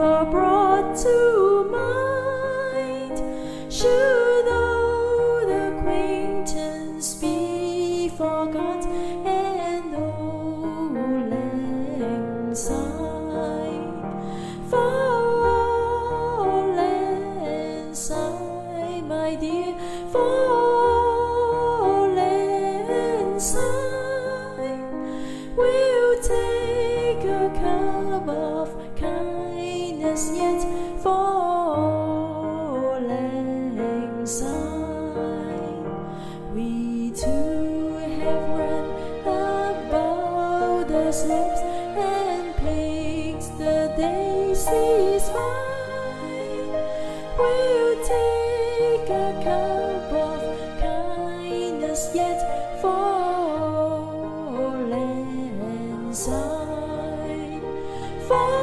never brought to mind. Should old acquaintance be forgot and old lang syne? For old lang syne, my dear, for old lang syne, we'll take a cup of kindness yet for lang syne. We two have run about the slopes and picked the daisies fine. We'll take a cup of kindness yet for lang syne. For